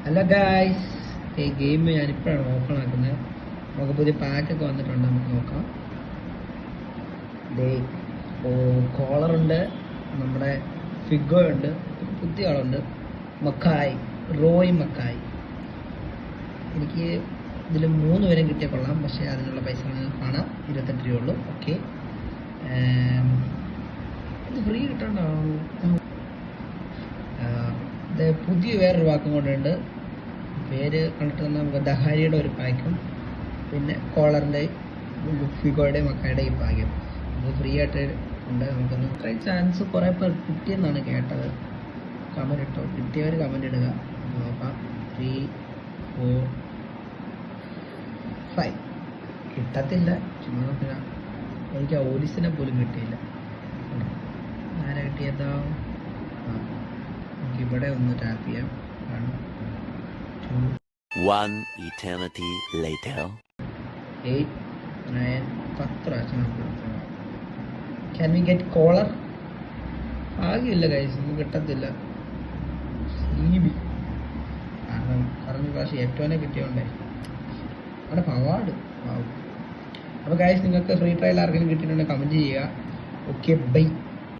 Hello guys, ഈ game ഞാനിപ്പോഴാണ് open ആക്കുന്നത്. നമുക്ക് പുതിയ പാക്കൊക്കെ വന്നിട്ടുണ്ട്, നമുക്ക് നോക്കാം. കോളറുണ്ട്, നമ്മുടെ ഫിഗോ ഉണ്ട്, പുതിയ ആളുണ്ട്, മക്കായ്, റോയ് മക്കായ്. എനിക്ക് ഇതിൽ 3 പേരും കിട്ടിയ കൊള്ളാം, പക്ഷേ അതിനുള്ള പൈസ ആണ് 28 രൂപയുള്ളൂ. ഓക്കെ, ഇത് ഫ്രീ കിട്ടണ്ടാവും. ഇത് പുതിയ വേറൊരു വാക്കും കൊണ്ടുണ്ട്. പേര് കണ്ടിട്ട് തന്നെ നമുക്ക് ദഹാരിയുടെ ഒരു പാക്കും, പിന്നെ കോളറിൻ്റെ, ഫിഗോയുടെ, മക്കായുടെ ഈ പാക്കും ഇത് ഫ്രീ ആയിട്ട് ഉണ്ട്. നമുക്കൊന്ന് ഇത്രയും ചാൻസ് കുറേ പേർ കിട്ടിയെന്നാണ് കേട്ടത്. കമൻറ്റ് ഇട്ടോ, കിട്ടിയവർ കമൻറ്റ് ഇടുക. നോക്കാം. 3, 4, 5 കിട്ടത്തില്ല, ചുമ്മാ നോക്കുക. എനിക്ക് ഓഡിസിനെ പോലും കിട്ടിയില്ല. ആരാ കിട്ടിയതാ? നമുക്ക് ഇവിടെ ഒന്ന് ടാപ്പ് ചെയ്യാം. 1 eternity later. 8, 9, 10 പ്രാവശ്യം ക്യാൻ വി ഗെറ്റ് കോളർ? ആകില്ല ഗൈസ്, ഒന്നും കിട്ടത്തില്ല. CB കാരണം പറഞ്ഞ പ്രാവശ്യം ഏറ്റവും കിട്ടിയോണ്ടേ അവിടെ അവാർഡ് ആവും. അപ്പോൾ ഗൈസ്, നിങ്ങൾക്ക് ഫ്രീ ട്രയൽ ആർക്കെങ്കിലും കിട്ടിയിട്ടുണ്ടെങ്കിൽ കമൻറ്റ് ചെയ്യുക. Okay, by.